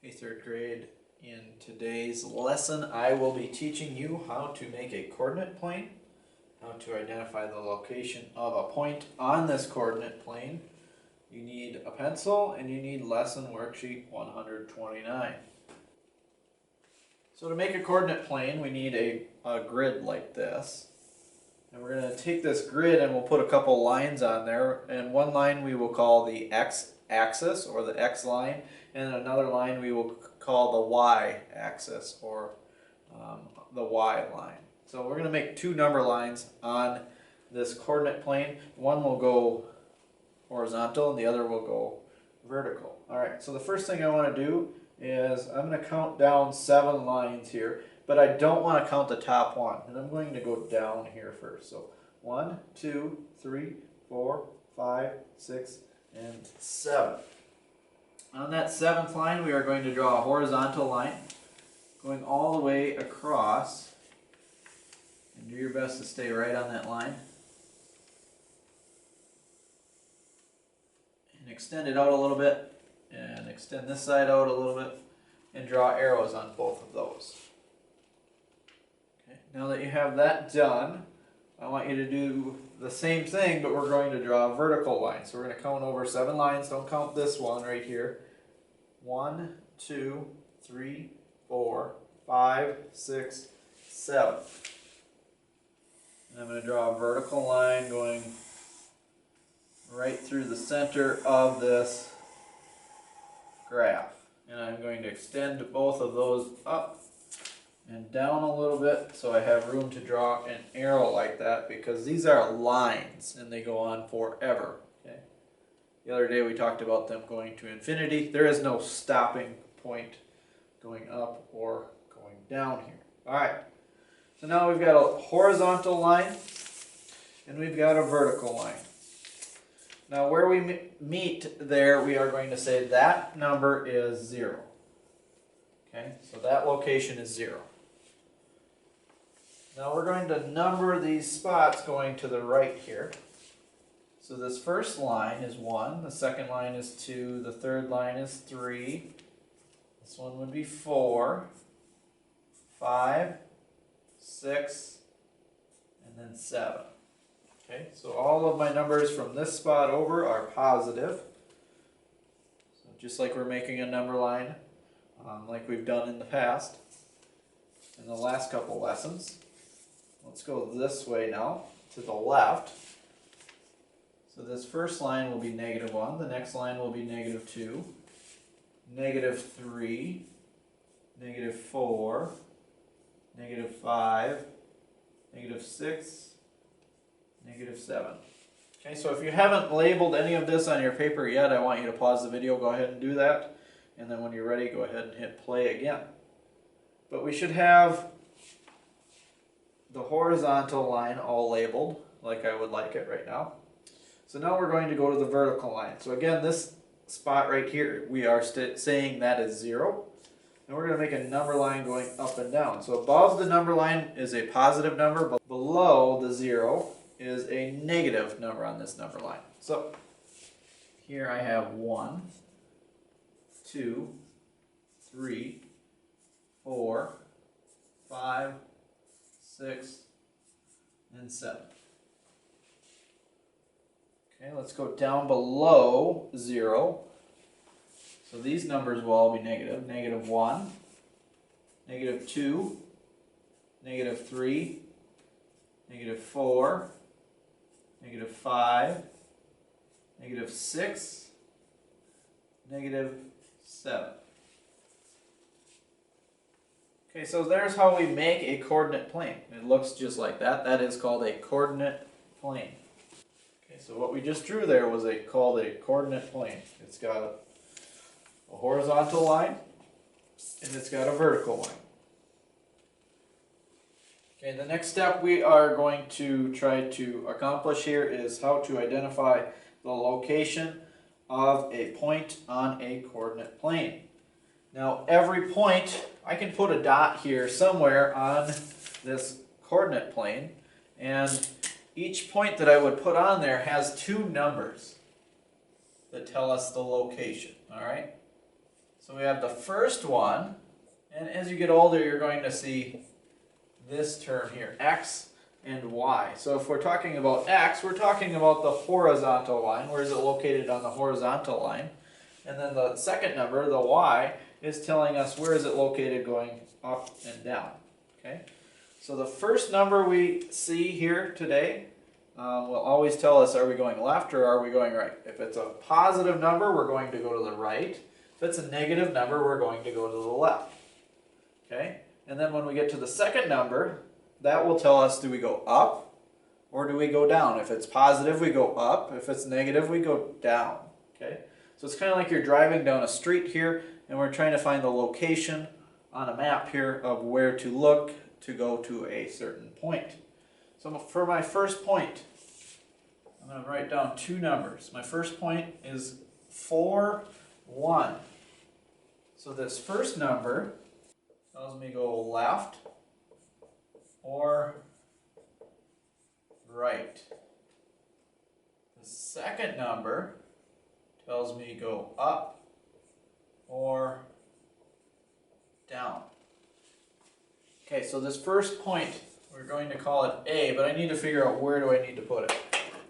Hey, third grade. In today's lesson, I will be teaching you how to make a coordinate plane, how to identify the location of a point on this coordinate plane. You need a pencil and you need lesson worksheet 129. So to make a coordinate plane, we need a grid like this. And we're going to take this grid and we'll put a couple lines on there. And one line we will call the x-axis or the x line, and another line we will call the y-axis or the y line. So we're going to make two number lines on this coordinate plane. One will go horizontal and the other will go vertical. Alright, so the first thing I want to do is I'm going to count down 7 lines here, but I don't want to count the top one, and I'm going to go down here first. So 1, 2, 3, 4, 5, 6, and 7. On that 7th line, we are going to draw a horizontal line going all the way across, and do your best to stay right on that line. And extend it out a little bit, and extend this side out a little bit, and draw arrows on both of those. Okay. Now that you have that done, I want you to do the same thing, but we're going to draw a vertical line. So we're going to count over 7 lines. Don't count this one right here. 1, 2, 3, 4, 5, 6, 7. And I'm going to draw a vertical line going right through the center of this graph. And I'm going to extend both of those up and down a little bit so I have room to draw an arrow like that, because these are lines and they go on forever. Okay. The other day we talked about them going to infinity. There is no stopping point going up or going down here. Alright, so now we've got a horizontal line and we've got a vertical line. Now where we meet there, we are going to say that number is 0. Okay, so that location is 0. Now we're going to number these spots going to the right here. So this first line is 1, the second line is 2, the third line is 3, this one would be 4, 5, 6, and then 7. Okay, so all of my numbers from this spot over are positive. So just like we're making a number line, like we've done in the past, in the last couple lessons. Let's go this way now, to the left. So this first line will be -1, the next line will be -2, -3, -4, -5, -6, -7. Okay, so if you haven't labeled any of this on your paper yet, I want you to pause the video, go ahead and do that. And then when you're ready, go ahead and hit play again. But we should have the horizontal line all labeled, like I would like it right now. So now we're going to go to the vertical line. So again, this spot right here, we are saying that is 0. And we're going to make a number line going up and down. So above the number line is a positive number, but below the 0 is a negative number on this number line. So here I have 1, 2, 3, 4, 5, 6, and 7. Okay, let's go down below 0. So these numbers will all be negative. -1, -2, -3, -4, -5, -6, -7. Okay, so there's how we make a coordinate plane. It looks just like that. That is called a coordinate plane. Okay, so what we just drew there was called a coordinate plane. It's got a horizontal line and it's got a vertical line. Okay, the next step we are going to try to accomplish here is how to identify the location of a point on a coordinate plane. Now every point, I can put a dot here somewhere on this coordinate plane, and each point that I would put on there has 2 numbers that tell us the location, alright? So we have the first one, and as you get older, you're going to see this term here, x and y. So if we're talking about x, we're talking about the horizontal line. Where is it located on the horizontal line? And then the second number, the y, is telling us where is it located going up and down. Okay? So the first number we see here today will always tell us, are we going left or are we going right? If it's a positive number, we're going to go to the right. If it's a negative number, we're going to go to the left. Okay? And then when we get to the second number, that will tell us, do we go up or do we go down? If it's positive, we go up. If it's negative, we go down. Okay? So it's kind of like you're driving down a street here and we're trying to find the location on a map here of where to look to go to a certain point. So for my first point, I'm going to write down two numbers. My first point is 4, 1. So this first number tells me go left or right. The second number tells me go up or down. Okay, so this first point, we're going to call it A, but I need to figure out where do I need to put it.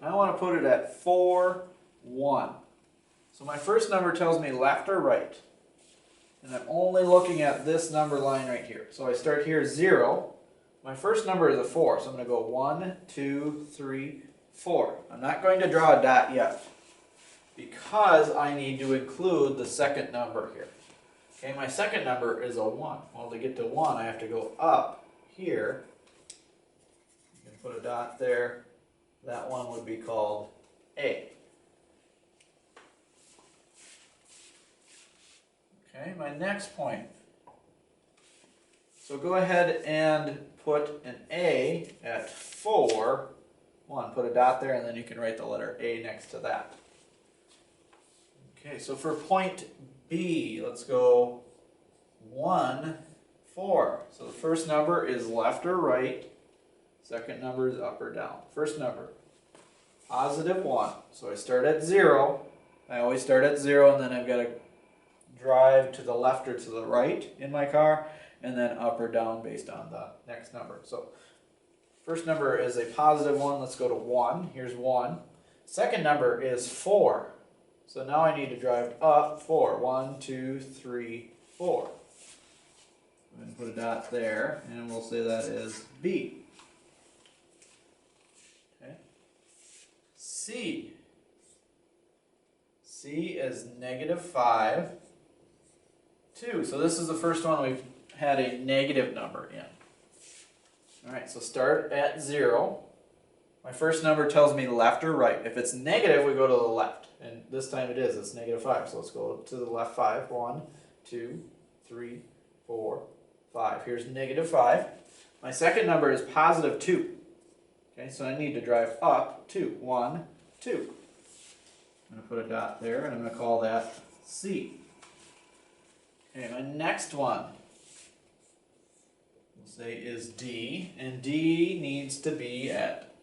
I want to put it at 4, 1. So my first number tells me left or right. And I'm only looking at this number line right here. So I start here 0. My first number is a 4, so I'm going to go 1, 2, 3, 4. I'm not going to draw a dot yet because I need to include the second number here. Okay, my second number is a 1. Well, to get to 1, I have to go up here. You can put a dot there. That one would be called A. Okay, my next point. So go ahead and put an A at 4, 1. Put a dot there, and then you can write the letter A next to that. Okay, so for point B, let's go 1, 4. So the first number is left or right. Second number is up or down. First number, positive 1. So I start at 0. I always start at 0, and then I've got to drive to the left or to the right in my car, and then up or down based on the next number. So first number is a positive 1. Let's go to 1. Here's 1. Second number is 4. So now I need to drive up 4. 1, 2, 3, 4. I'm going to put a dot there, and we'll say that is B. Okay. C. C is negative 5, 2. So this is the first one we've had a negative number in. Alright, so start at 0. My first number tells me left or right. If it's negative, we go to the left. And this time it is. It's negative 5. So let's go to the left 5. 1, 2, 3, 4, 5. Here's negative 5. My second number is positive 2. Okay, so I need to drive up 2. 1, 2. I'm going to put a dot there, and I'm going to call that C. Okay, my next one, we'll say, is D. And D needs to be at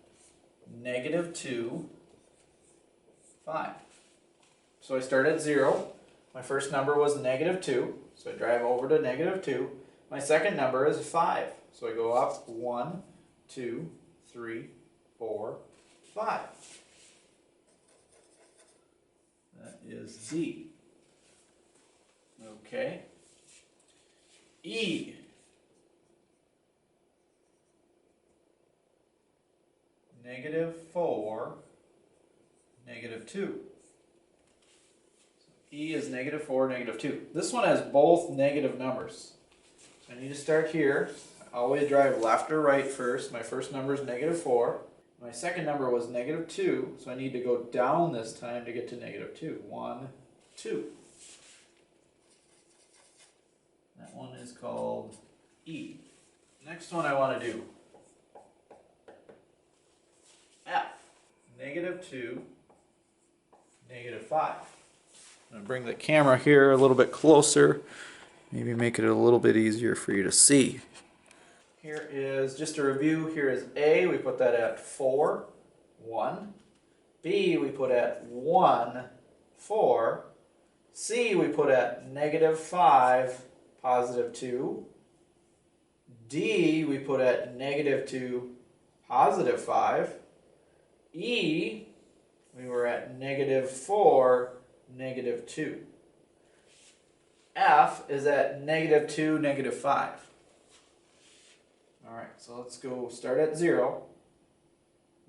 negative 2, 5. So I start at 0. My first number was negative 2. So I drive over to negative 2. My second number is 5. So I go up 1, 2, 3, 4, 5. That is D. Okay. E. Negative 4, negative 2. So E is negative 4, negative 2. This one has both negative numbers. So I need to start here. I always drive left or right first. My first number is negative 4. My second number was negative 2, so I need to go down this time to get to negative 2. 1, 2. That one is called E. Next one I want to do F. Negative 2, negative 5. I'm going to bring the camera here a little bit closer. Maybe make it a little bit easier for you to see. Here is, just a review, here is A, we put that at 4, 1. B, we put at 1, 4. C we put at -5, +2. D we put at -2, +5. E we were at -4, -2. F is at -2, -5. Alright, so let's go start at 0.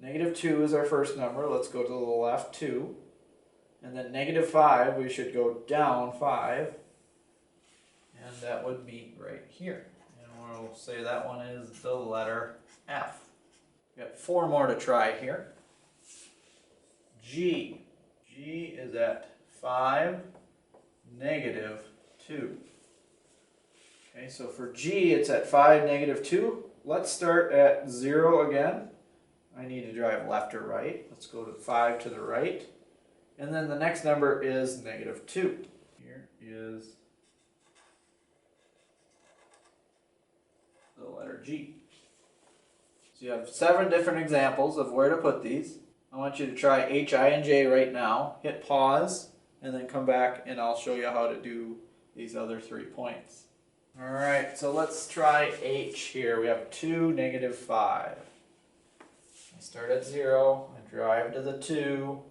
-2 is our first number. Let's go to the left 2. And then -5, we should go down 5. And that would be right here. And we'll say that one is the letter F. We've got 4 more to try here. G. G is at 5, -2. Okay, so for G, it's at 5, -2. Let's start at 0 again. I need to drive left or right. Let's go to 5 to the right. And then the next number is -2. Here is the letter G. So you have 7 different examples of where to put these. I want you to try H, I, and J right now. Hit pause, and then come back and I'll show you how to do these other 3 points. Alright, so let's try H here. We have 2, -5. I start at 0, I drive to the 2.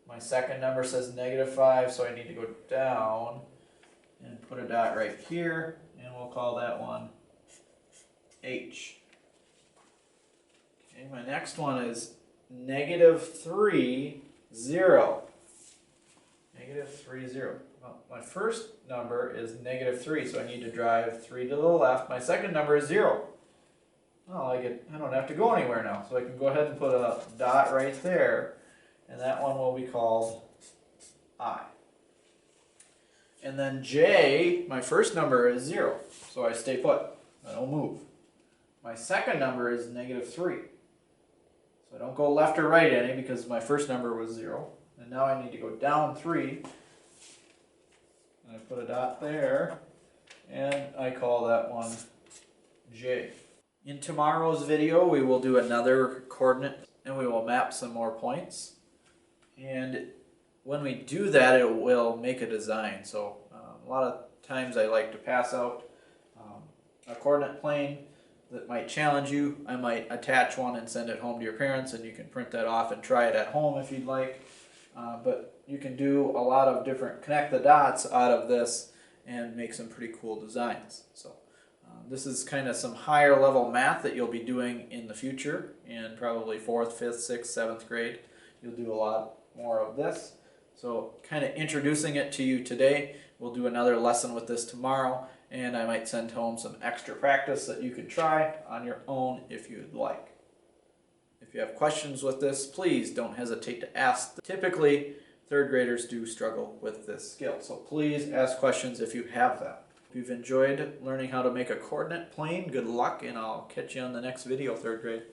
My second number says -5, so I need to go down and put a dot right here, and we'll call that one H. Okay, my next one is -3, 0. -3, 0. Well, my first number is -3, so I need to drive 3 to the left. My second number is 0. Well, I don't have to go anywhere now, so I can go ahead and put a dot right there, and that one will be called I. And then J, my first number is 0, so I stay put. I don't move. My second number is -3. So I don't go left or right any because my first number was 0. And now I need to go down 3. And I put a dot there. And I call that one J. In tomorrow's video, we will do another coordinate and we will map some more points. And when we do that, it will make a design. So a lot of times I like to pass out a coordinate plane that might challenge you. I might attach one and send it home to your parents, and you can print that off and try it at home if you'd like. But you can do a lot of different connect the dots out of this and make some pretty cool designs. So this is kind of some higher level math that you'll be doing in the future in probably 4th, 5th, 6th, 7th grade. You'll do a lot more of this. So kind of introducing it to you today. We'll do another lesson with this tomorrow, and I might send home some extra practice that you could try on your own if you'd like. If you have questions with this, please don't hesitate to ask. Typically, 3rd graders do struggle with this skill, so please ask questions if you have them. If you've enjoyed learning how to make a coordinate plane, good luck, and I'll catch you on the next video, 3rd grade.